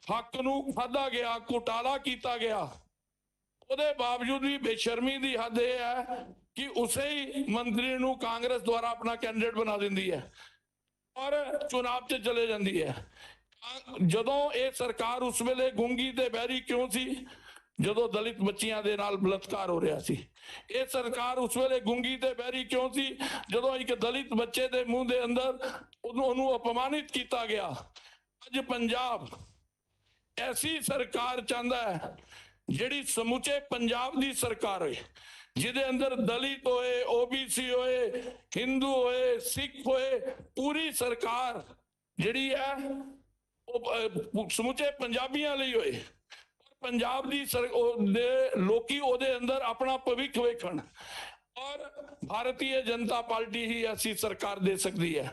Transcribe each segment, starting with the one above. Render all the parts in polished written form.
हक नूं खाधा गया, घोटाला किया गया, ਉਹਦੇ बावजूद भी बेशर्मी की हद यह है कि उसे ही मंत्री नूं कांग्रेस द्वारा अपना कैंडिडेट बना देंदी है और चुनाव च चले जाती है। ਜਦੋਂ ਇਹ ਸਰਕਾਰ ਉਸ ਵੇਲੇ ਗੂੰਗੀ ਤੇ ਬਹਿਰੀ ਕਿਉਂ ਸੀ? ਜਦੋਂ ਦਲਿਤ ਬੱਚੀਆਂ ਦੇ ਨਾਲ ਬਲਾਤਕਾਰ ਹੋ ਰਿਹਾ ਸੀ। ਇਹ ਸਰਕਾਰ ਉਸ ਵੇਲੇ ਗੂੰਗੀ ਤੇ ਬਹਿਰੀ ਕਿਉਂ ਸੀ? ਜਦੋਂ ਇੱਕ ਦਲਿਤ ਬੱਚੇ ਦੇ ਮੂੰਹ ਦੇ ਅੰਦਰ ਉਹਨੂੰ ਅਪਮਾਨਿਤ ਕੀਤਾ ਗਿਆ। ਅੱਜ ਪੰਜਾਬ ਐਸੀ ਸਰਕਾਰ ਚਾਹੁੰਦਾ ਹੈ ਜਿਹੜੀ ਸਮੁੱਚੇ ਪੰਜਾਬ ਦੀ ਸਰਕਾਰ ਹੋਏ, ਜਿਹਦੇ ਅੰਦਰ ਦਲਿਤ ਹੋਏ, ओबीसी ਹੋਏ, ਹਿੰਦੂ ਹੋਏ, ਸਿੱਖ ਹੋਏ, ਪੂਰੀ ਸਰਕਾਰ ਜਿਹੜੀ ਹੈ ਉਹ ਸਮੁੱਚੇ ਪੰਜਾਬੀਆਂ ਲਈ ਹੋਏ। ਪੰਜਾਬ ਦੀ ਲੋਕੀ ਉਹਦੇ ਅੰਦਰ ਆਪਣਾ ਭਵਿੱਖ ਵੇਖਣ और भारतीय जनता पार्टी ही ऐसी सरकार दे सकती है।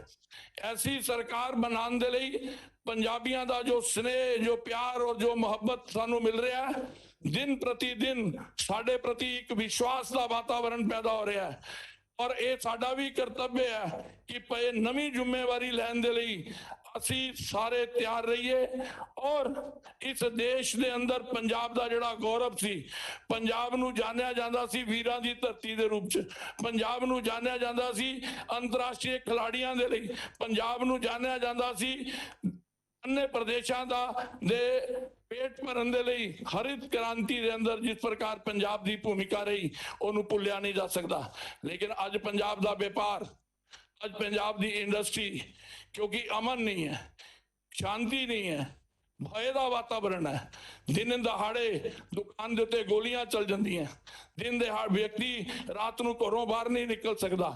ऐसी सरकार बनाने दे लई पंजाबियों का जो स्नेह, जो प्यार और जो मुहब्बत सानू मिल रहा है, दिन प्रति दिन साडे प्रति एक विश्वास का वातावरण पैदा हो रहा है और ये साडा भी कर्तव्य है कि नवी जिम्मेवारी लैन दे लई असी सारे तैयार रहिए और इस देश के अंदर पंजाब का जिहड़ा गौरव सी, पंजाब नूं जानिया जांदा सी वीरां दी धरती दे रूप च, पंजाब नूं जानिया जांदा सी अंतरराष्ट्रीय खिलाड़ियां दे लई, पंजाब नूं जानिया जांदा सी अन्य प्रदेशों का दे पेट भरन दे लई। हरित क्रांति के अंदर जिस प्रकार पंजाब की भूमिका रही उन्होंने भुलिया नहीं जा सकता। लेकिन अज पंजाब का व्यापार, अज पंजाब की इंडस्ट्री, क्योंकि अमन नहीं है, शांति नहीं है, भय का वातावरण है, दिन दहाड़े दुकान के उत्ते गोलियां चल जांदियां, दिन दहाड़े व्यक्ति रात नूं घरों बाहर नहीं निकल सकता।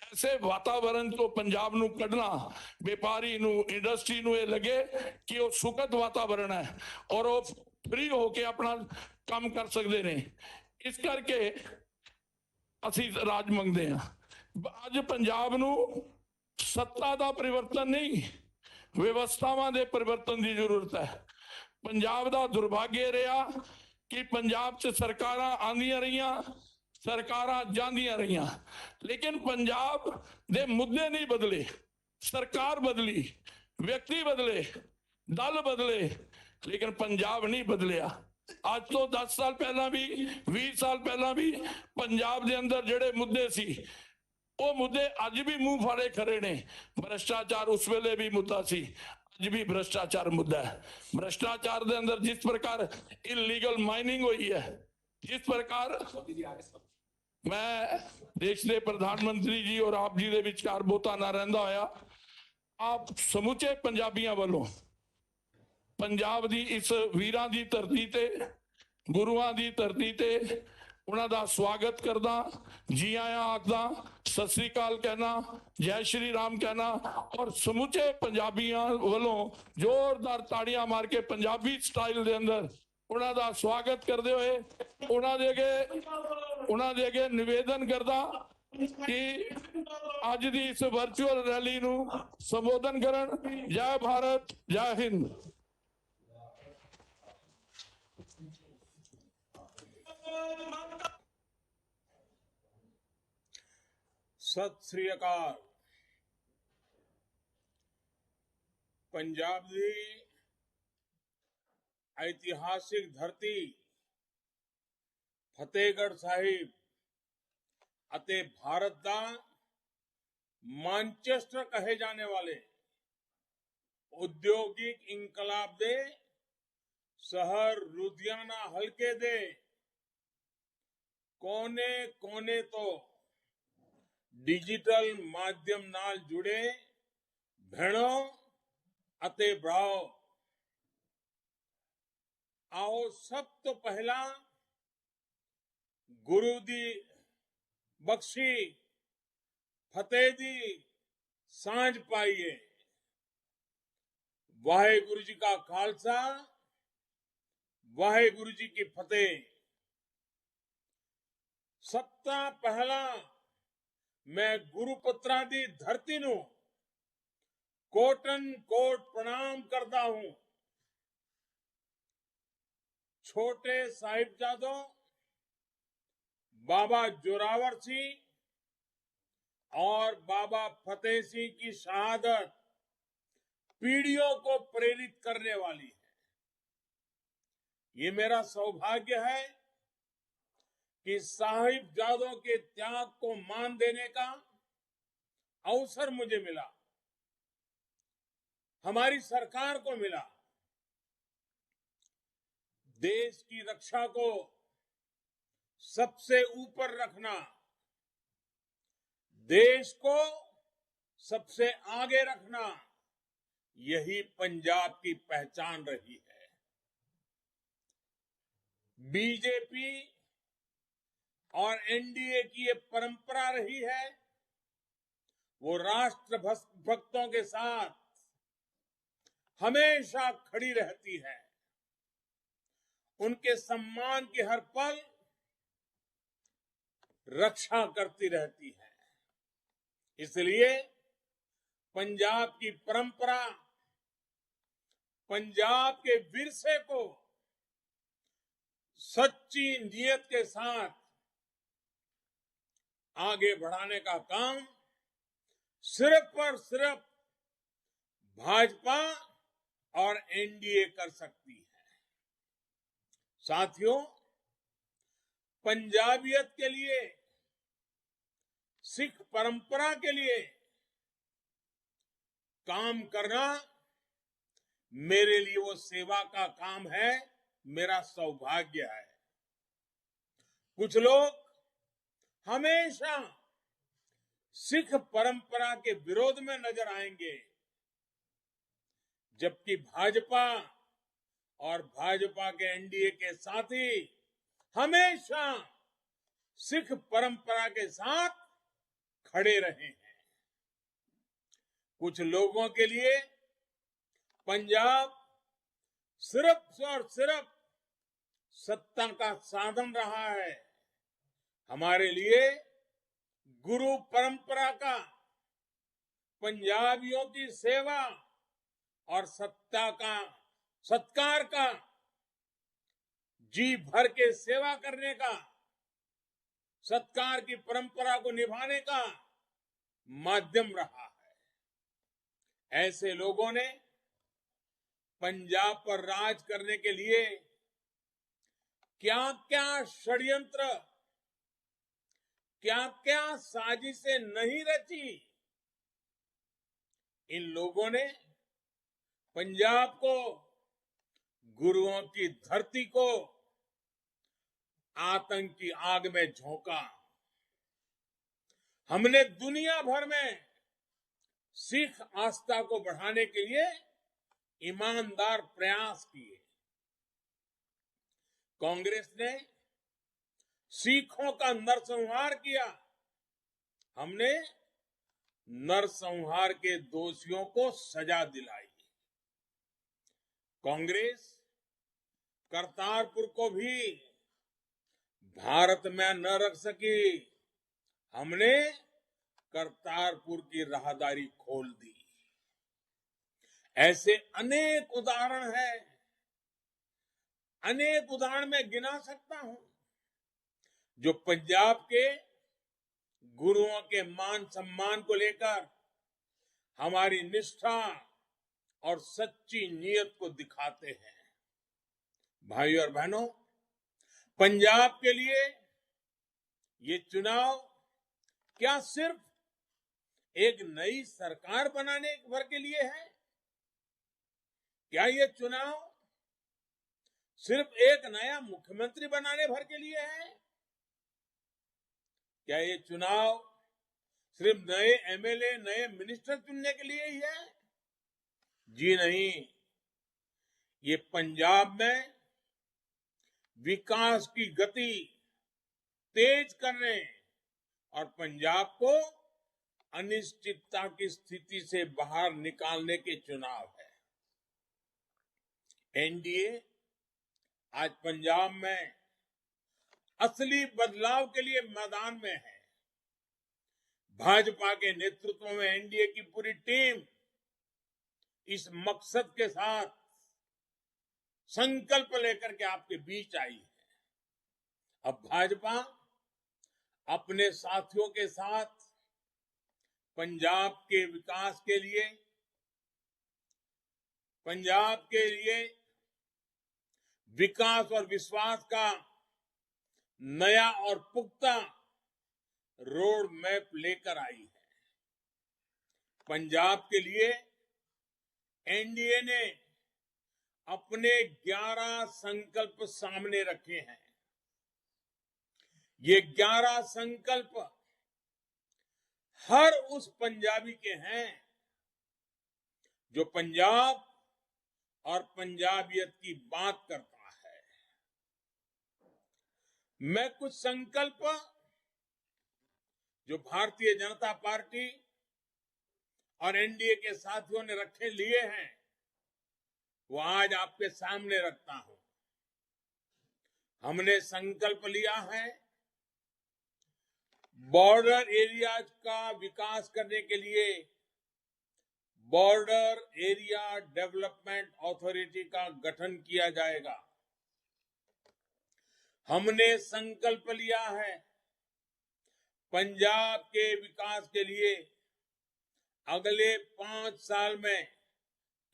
ऐसे वातावरण तो पंजाब नूं कढना, व्यापारी नूं, इंडस्ट्री नूं ये लगे कि वो सुखद वातावरण है और वो फ्री होके अपना काम कर सकते हैं। इस करके असी राज मंगते हैं। अज पंजाब नूं सत्ता का परिवर्तन नहीं, व्यवस्थावां दे परिवर्तन की जरूरत है। पंजाब का दुर्भाग्य रहा कि पंजाब च सरकारां आंदियां रहियां, सरकारां जांदियां रहियां, लेकिन पंजाब दे मुद्दे नहीं बदले। सरकार बदली, व्यक्ति बदले, दल बदले, लेकिन पंजाब नहीं बदलिया। आज तो 10 साल पहला भी, 20 साल पहला भी पंजाब के अंदर जेड़े मुद्दे सी वो मुद्दे अज भी मुंह फाड़े खड़े ने। भ्रष्टाचार उस वेले भी मुद्दा सी, अज भी भ्रष्टाचार मुद्दा है। भ्रष्टाचार के अंदर जिस प्रकार इलीगल माइनिंग हुई है, जिस प्रकार मैं देश के प्रधानमंत्री जी और आप जी के विचकार बहुता ना रहिंदा होया, आप समुचे पंजाबियों वालों पंजाब की इस वीरां की धरती ते, गुरुआं की धरती ते उन्होंने स्वागत करदा, जी आया आखदा, सत श्री अकाल कहना, जय श्री राम कहना और समुचे पंजाबियों वालों जोरदार ताड़ियां मार के पंजाबी स्टाइल के अंदर उन्होंने स्वागत करते हुए उन्होंने अगे निवेदन करदा कि अज की इस वर्चुअल रैली नूं संबोधन करन। जय भारत, जय हिंद। सत श्री अकाल। पंजाब की ऐतिहासिक धरती फतेहगढ़ साहिब ਅਤੇ भारत का मानचेस्टर कहे जाने वाले औद्योगिक इंकलाब दे शहर लुधियाना हल्के दे कोने कोने तो डिजिटल माध्यम नाल जुड़े भैणों ਅਤੇ भराओ, आओ सब तो पहला गुरु दी बख्शी फतेह दी सांझ पाइए। वाहेगुरु जी का खालसा, वाहेगुरु जी की फतेह। सब तो पहला मैं गुरुपुत्रा दी धरती नू कोटन कोट प्रणाम करता हूं। छोटे साहिबजादों बाबा जोरावर सिंह और बाबा फतेह सिंह की शहादत पीढ़ियों को प्रेरित करने वाली है। ये मेरा सौभाग्य है कि साहिबजादों के त्याग को मान देने का अवसर मुझे मिला, हमारी सरकार को मिला। देश की रक्षा को सबसे ऊपर रखना, देश को सबसे आगे रखना, यही पंजाब की पहचान रही है। बीजेपी और एनडीए की ये परंपरा रही है, वो राष्ट्र भक्तों के साथ हमेशा खड़ी रहती है, उनके सम्मान की हर पल रक्षा करती रहती है। इसलिए पंजाब की परंपरा, पंजाब के विरसे को सच्ची नीयत के साथ आगे बढ़ाने का काम सिर्फ और सिर्फ भाजपा और एनडीए कर सकती है। साथियों, पंजाबियत के लिए, सिख परंपरा के लिए काम करना मेरे लिए वो सेवा का काम है, मेरा सौभाग्य है। कुछ लोग हमेशा सिख परंपरा के विरोध में नजर आएंगे, जबकि भाजपा और भाजपा के एनडीए के साथी हमेशा सिख परंपरा के साथ खड़े रहे हैं। कुछ लोगों के लिए पंजाब सिर्फ और सिर्फ सत्ता का साधन रहा है। हमारे लिए गुरु परंपरा का, पंजाबियों की सेवा और सत्कार का, जी भर के सेवा करने का, सत्कार की परंपरा को निभाने का माध्यम रहा है। ऐसे लोगों ने पंजाब पर राज करने के लिए क्या क्या षड्यंत्र, क्या क्या साजिशें नहीं रची। इन लोगों ने पंजाब को, गुरुओं की धरती को आतंक की आग में झोंका। हमने दुनिया भर में सिख आस्था को बढ़ाने के लिए ईमानदार प्रयास किए। कांग्रेस ने सिखों का नरसंहार किया, हमने नरसंहार के दोषियों को सजा दिलाई। कांग्रेस करतारपुर को भी भारत में न रख सकी, हमने करतारपुर की राहदारी खोल दी। ऐसे अनेक उदाहरण हैं, अनेक उदाहरण मैं गिना सकता हूं, जो पंजाब के गुरुओं के मान सम्मान को लेकर हमारी निष्ठा और सच्ची नीयत को दिखाते हैं। भाइयों और बहनों, पंजाब के लिए ये चुनाव क्या सिर्फ एक नई सरकार बनाने भर के लिए है? क्या ये चुनाव सिर्फ एक नया मुख्यमंत्री बनाने भर के लिए है? क्या ये चुनाव सिर्फ नए एमएलए, नए मिनिस्टर चुनने के लिए ही है? जी नहीं, ये पंजाब में विकास की गति तेज करने और पंजाब को अनिश्चितता की स्थिति से बाहर निकालने के चुनाव है। एनडीए आज पंजाब में असली बदलाव के लिए मैदान में है। भाजपा के नेतृत्व में एनडीए की पूरी टीम इस मकसद के साथ संकल्प लेकर के आपके बीच आई है। अब भाजपा अपने साथियों के साथ पंजाब के विकास के लिए, पंजाब के लिए विकास और विश्वास का नया और पुख्ता रोड मैप लेकर आई है। पंजाब के लिए एनडीए ने अपने 11 संकल्प सामने रखे हैं। ये 11 संकल्प हर उस पंजाबी के हैं जो पंजाब और पंजाबियत की बात करता है। मैं कुछ संकल्प जो भारतीय जनता पार्टी और एनडीए के साथियों ने रखे लिए हैं वो आज आपके सामने रखता हूं। हमने संकल्प लिया है बॉर्डर एरियाज का विकास करने के लिए बॉर्डर एरिया डेवलपमेंट अथॉरिटी का गठन किया जाएगा। हमने संकल्प लिया है पंजाब के विकास के लिए अगले 5 साल में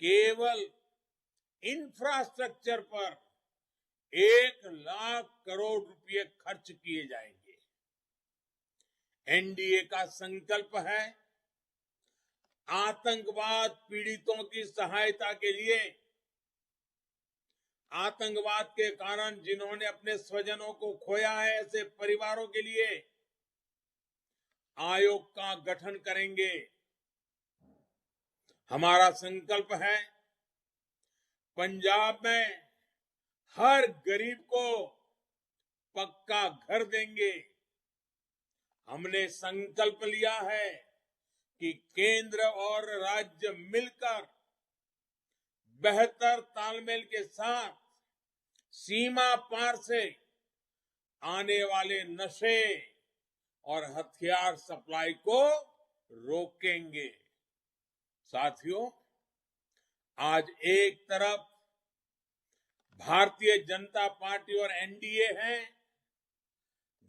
केवल इंफ्रास्ट्रक्चर पर 1 लाख करोड़ रुपए खर्च किए जाएंगे। एनडीए का संकल्प है आतंकवाद पीड़ितों की सहायता के लिए, आतंकवाद के कारण जिन्होंने अपने स्वजनों को खोया है ऐसे परिवारों के लिए आयोग का गठन करेंगे। हमारा संकल्प है पंजाब में हर गरीब को पक्का घर देंगे। हमने संकल्प लिया है कि केंद्र और राज्य मिलकर बेहतर तालमेल के साथ सीमा पार से आने वाले नशे और हथियार सप्लाई को रोकेंगे। साथियों, आज एक तरफ भारतीय जनता पार्टी और एनडीए है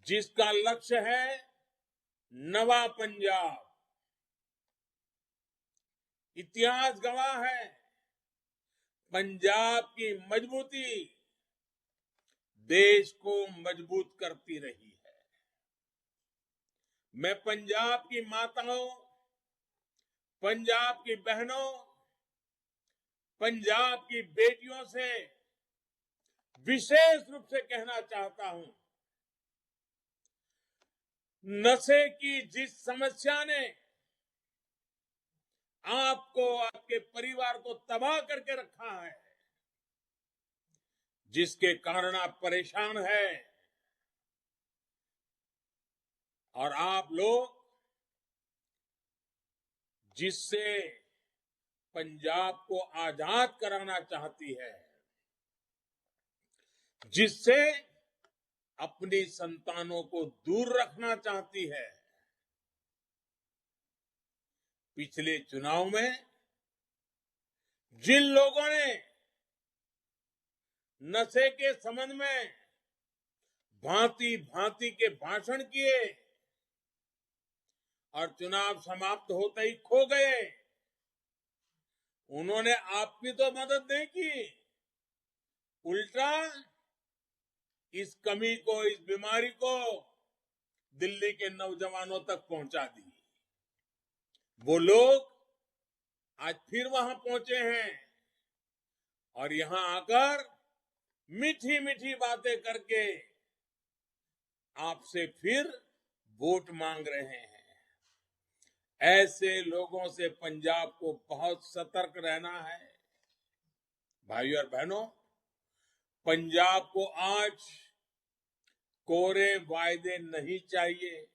जिसका लक्ष्य है नवा पंजाब। इतिहास गवाह है पंजाब की मजबूती देश को मजबूत करती रही है। मैं पंजाब की माताओं, पंजाब की बहनों, पंजाब की बेटियों से विशेष रूप से कहना चाहता हूं, नशे की जिस समस्या ने आपको, आपके परिवार को तबाह करके रखा है, जिसके कारण आप परेशान हैं और आप लोग जिससे पंजाब को आजाद कराना चाहती है, जिससे अपनी संतानों को दूर रखना चाहती है, पिछले चुनाव में जिन लोगों ने नशे के संबंध में भांति भांति के भाषण किए और चुनाव समाप्त होते ही खो गए, उन्होंने आपकी तो मदद नहीं की, उल्टा इस कमी को, इस बीमारी को दिल्ली के नौजवानों तक पहुंचा दी। वो लोग आज फिर वहां पहुंचे हैं और यहां आकर मीठी मीठी बातें करके आपसे फिर वोट मांग रहे हैं। ऐसे लोगों से पंजाब को बहुत सतर्क रहना है। भाइयों और बहनों, पंजाब को आज कोरे वायदे नहीं चाहिए।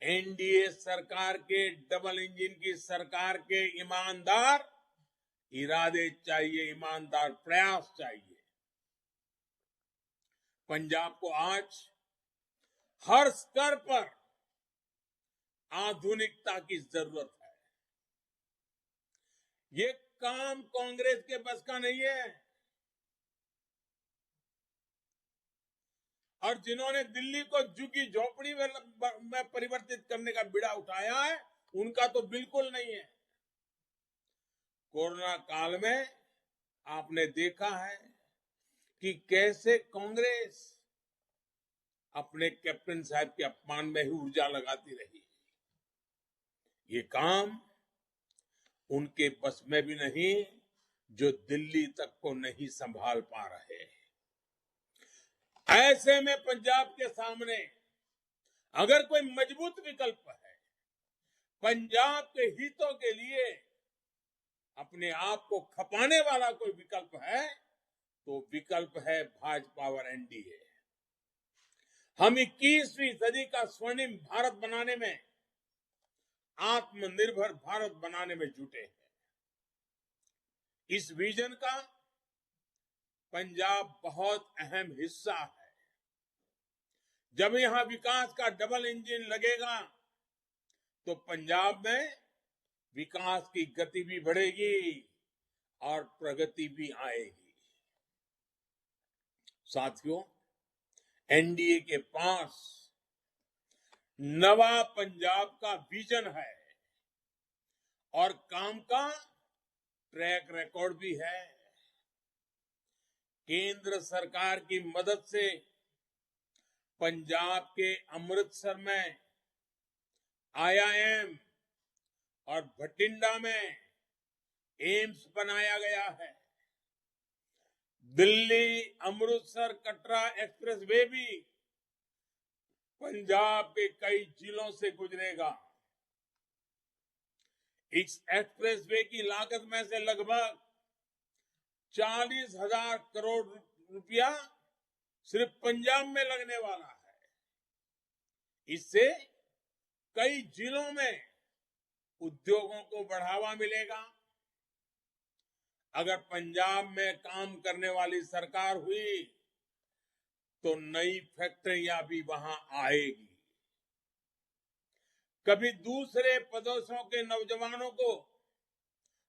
एनडीए सरकार के, डबल इंजन की सरकार के ईमानदार इरादे चाहिए, ईमानदार प्रयास चाहिए। पंजाब को आज हर स्तर पर आधुनिकता की जरूरत है। ये काम कांग्रेस के बस का नहीं है। और जिन्होंने दिल्ली को झुग्गी झोपड़ी में परिवर्तित करने का बीड़ा उठाया है, उनका तो बिल्कुल नहीं है। कोरोना काल में आपने देखा है कि कैसे कांग्रेस अपने कैप्टन साहब के अपमान में ही ऊर्जा लगाती रही। ये काम उनके बस में भी नहीं, जो दिल्ली तक को नहीं संभाल पा रहे। ऐसे में पंजाब के सामने अगर कोई मजबूत विकल्प है, पंजाब के हितों के लिए अपने आप को खपाने वाला कोई विकल्प है, तो विकल्प है भाजपा और एनडीए। हम 21वीं सदी का स्वर्णिम भारत बनाने में, आत्मनिर्भर भारत बनाने में जुटे हैं। इस विजन का पंजाब बहुत अहम हिस्सा है। जब यहां विकास का डबल इंजन लगेगा, तो पंजाब में विकास की गति भी बढ़ेगी और प्रगति भी आएगी। साथियों, एनडीए के पास नवा पंजाब का विजन है और काम का ट्रैक रिकॉर्ड भी है। केंद्र सरकार की मदद से पंजाब के अमृतसर में आईआईएम और भटिंडा में एम्स बनाया गया है। दिल्ली अमृतसर कटरा एक्सप्रेस वे भी पंजाब के कई जिलों से गुजरेगा। इस एक्सप्रेस वे की लागत में से लगभग 40,000 करोड़ रुपया सिर्फ पंजाब में लगने वाला है। इससे कई जिलों में उद्योगों को बढ़ावा मिलेगा। अगर पंजाब में काम करने वाली सरकार हुई, तो नई फैक्ट्रियां भी वहां आएगी। कभी दूसरे प्रदेशों के नौजवानों को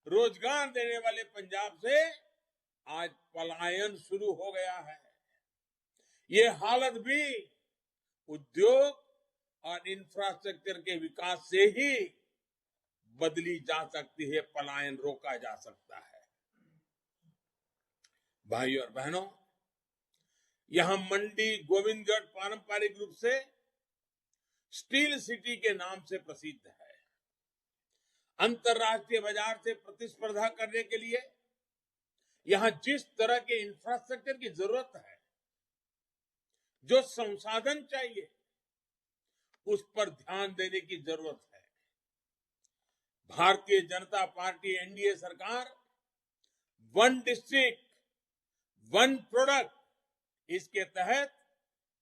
रोजगार देने वाले पंजाब से आज पलायन शुरू हो गया है। ये हालत भी उद्योग और इंफ्रास्ट्रक्चर के विकास से ही बदली जा सकती है, पलायन रोका जा सकता है। भाइयों और बहनों, यहां मंडी गोविंदगढ़ पारंपरिक रूप से स्टील सिटी के नाम से प्रसिद्ध है। अंतर्राष्ट्रीय बाजार से प्रतिस्पर्धा करने के लिए यहां जिस तरह के इंफ्रास्ट्रक्चर की जरूरत है, जो संसाधन चाहिए, उस पर ध्यान देने की जरूरत है। भारतीय जनता पार्टी एनडीए सरकार वन डिस्ट्रिक्ट वन प्रोडक्ट, इसके तहत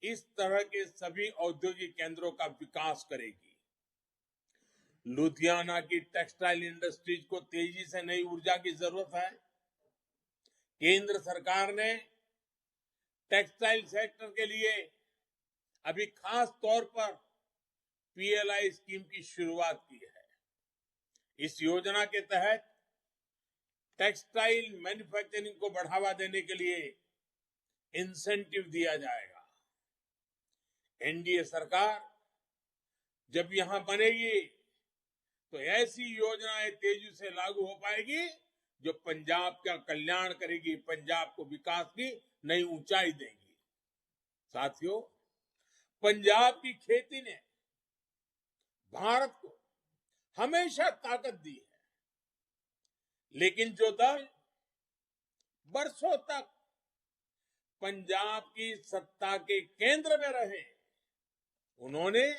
इस तरह के सभी औद्योगिक केंद्रों का विकास करेगी। लुधियाना की टेक्सटाइल इंडस्ट्रीज को तेजी से नई ऊर्जा की जरूरत है। केंद्र सरकार ने टेक्सटाइल सेक्टर के लिए अभी खास तौर पर पीएलआई स्कीम की शुरुआत की है। इस योजना के तहत टेक्सटाइल मैन्युफैक्चरिंग को बढ़ावा देने के लिए इंसेंटिव दिया जाएगा। एनडीए सरकार जब यहां बनेगी, तो ऐसी योजनाएं तेजी से लागू हो पाएगी जो पंजाब का कल्याण करेगी, पंजाब को विकास की नई ऊंचाई देगी। साथियों, पंजाब की खेती ने भारत को हमेशा ताकत दी है, लेकिन जो दल बरसों तक पंजाब की सत्ता के केंद्र में रहे, उन्होंने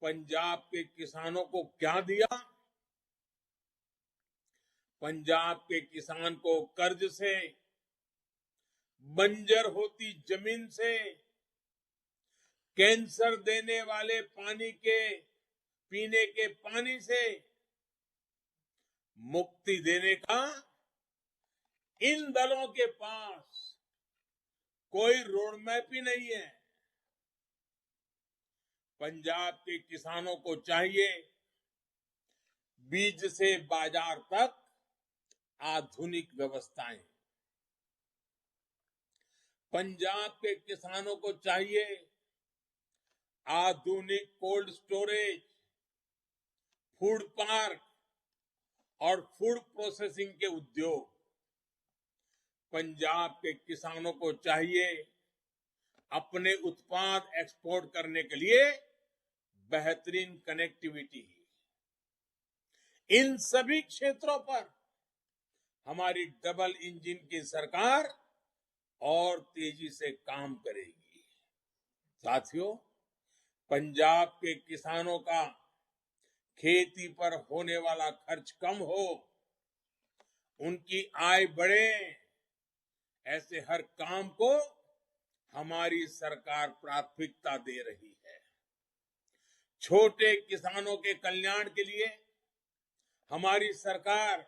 पंजाब के किसानों को क्या दिया? पंजाब के किसान को कर्ज से, बंजर होती जमीन से, कैंसर देने वाले पानी के पीने के पानी से मुक्ति देने का इन दलों के पास कोई रोड मैप ही नहीं है। पंजाब के किसानों को चाहिए बीज से बाजार तक आधुनिक व्यवस्थाएं। पंजाब के किसानों को चाहिए आधुनिक कोल्ड स्टोरेज, फूड पार्क और फूड प्रोसेसिंग के उद्योग। पंजाब के किसानों को चाहिए अपने उत्पाद एक्सपोर्ट करने के लिए बेहतरीन कनेक्टिविटी। इन सभी क्षेत्रों पर हमारी डबल इंजन की सरकार और तेजी से काम करेगी। साथियों, पंजाब के किसानों का खेती पर होने वाला खर्च कम हो, उनकी आय बढ़े, ऐसे हर काम को हमारी सरकार प्राथमिकता दे रही है। छोटे किसानों के कल्याण के लिए हमारी सरकार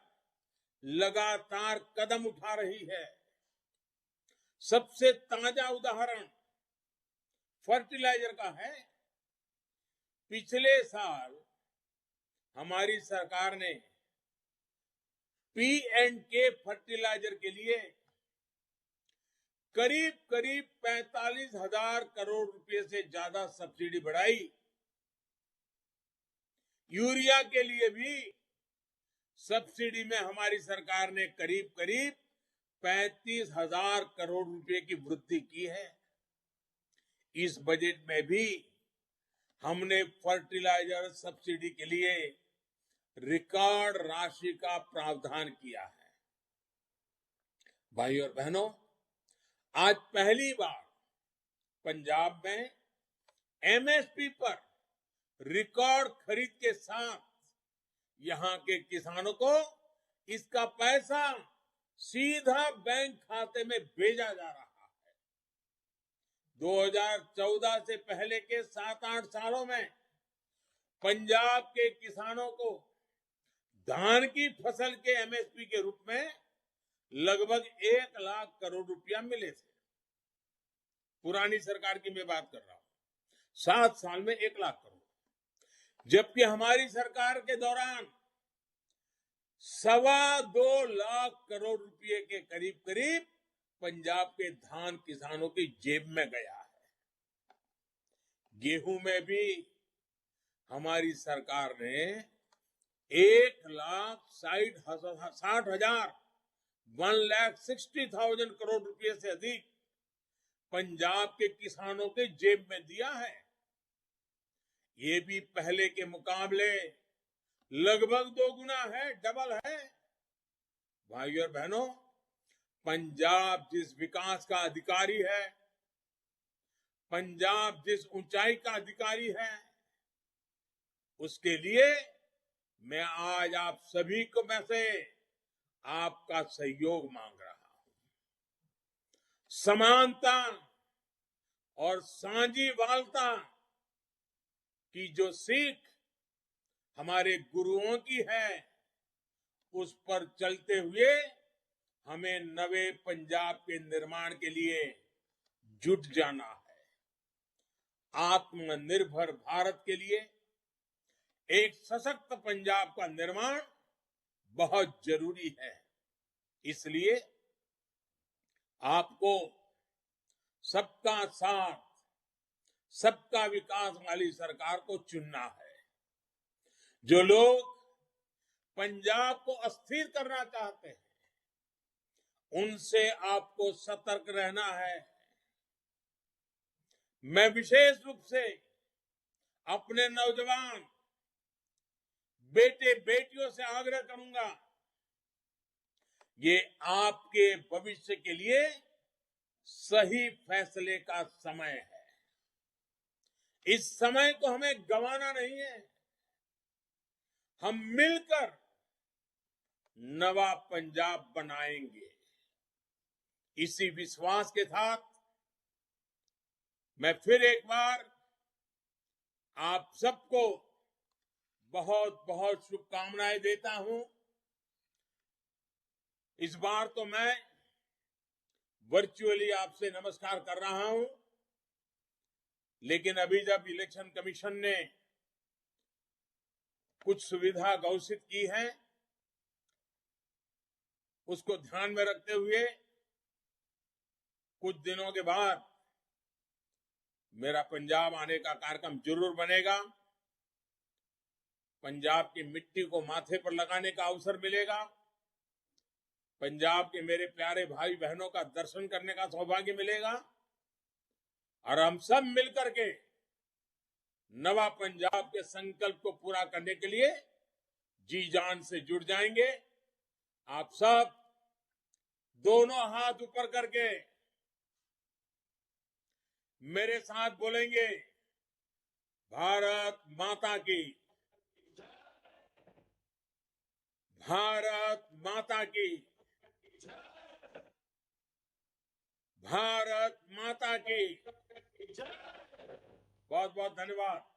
लगातार कदम उठा रही है। सबसे ताजा उदाहरण फर्टिलाइजर का है। पिछले साल हमारी सरकार ने P&K फर्टिलाइजर के लिए करीब करीब 45,000 करोड़ रुपए से ज्यादा सब्सिडी बढ़ाई। यूरिया के लिए भी सब्सिडी में हमारी सरकार ने करीब करीब 35,000 करोड़ रुपए की वृद्धि की है। इस बजट में भी हमने फर्टिलाइजर सब्सिडी के लिए रिकॉर्ड राशि का प्रावधान किया है। भाइयों और बहनों, आज पहली बार पंजाब में MSP पर रिकॉर्ड खरीद के साथ यहां के किसानों को इसका पैसा सीधा बैंक खाते में भेजा जा रहा है। 2014 से पहले के 7-8 सालों में पंजाब के किसानों को धान की फसल के MSP के रूप में लगभग 1 लाख करोड़ रुपया मिले थे। पुरानी सरकार की मैं बात कर रहा हूं। 7 साल में 1 लाख करोड़, जबकि हमारी सरकार के दौरान 2.25 लाख करोड़ रुपए के करीब करीब पंजाब के धान किसानों की जेब में गया है। गेहूं में भी हमारी सरकार ने 1,60,000 करोड़ रुपए से अधिक पंजाब के किसानों के जेब में दिया है। ये भी पहले के मुकाबले लगभग 2 गुना है, डबल है। भाइयों और बहनों, पंजाब जिस विकास का अधिकारी है, पंजाब जिस ऊंचाई का अधिकारी है, उसके लिए मैं आज आप सभी को में से आपका सहयोग मांग रहा हूं। समानता और साझीवालता की जो सीख हमारे गुरुओं की है, उस पर चलते हुए हमें नवे पंजाब के निर्माण के लिए जुट जाना है। आत्मनिर्भर भारत के लिए एक सशक्त पंजाब का निर्माण बहुत जरूरी है। इसलिए आपको सबका साथ, सबका विकास वाली सरकार को चुनना है। जो लोग पंजाब को अस्थिर करना चाहते हैं, उनसे आपको सतर्क रहना है। मैं विशेष रूप से अपने नौजवान बेटे बेटियों से आग्रह करूंगा, ये आपके भविष्य के लिए सही फैसले का समय है। इस समय को हमें गंवाना नहीं है। हम मिलकर नवा पंजाब बनाएंगे। इसी विश्वास के साथ मैं फिर एक बार आप सबको बहुत बहुत शुभकामनाएं देता हूं। इस बार तो मैं वर्चुअली आपसे नमस्कार कर रहा हूं, लेकिन अभी जब इलेक्शन कमीशन ने कुछ सुविधा घोषित की है, उसको ध्यान में रखते हुए कुछ दिनों के बाद मेरा पंजाब आने का कार्यक्रम जरूर बनेगा। पंजाब की मिट्टी को माथे पर लगाने का अवसर मिलेगा। पंजाब के मेरे प्यारे भाई बहनों का दर्शन करने का सौभाग्य मिलेगा और हम सब मिलकर के नवा पंजाब के संकल्प को पूरा करने के लिए जी जान से जुड़ जाएंगे। आप सब दोनों हाथ ऊपर करके मेरे साथ बोलेंगे, भारत माता की, भारत माता की, भारत माता की। बहुत बहुत धन्यवाद।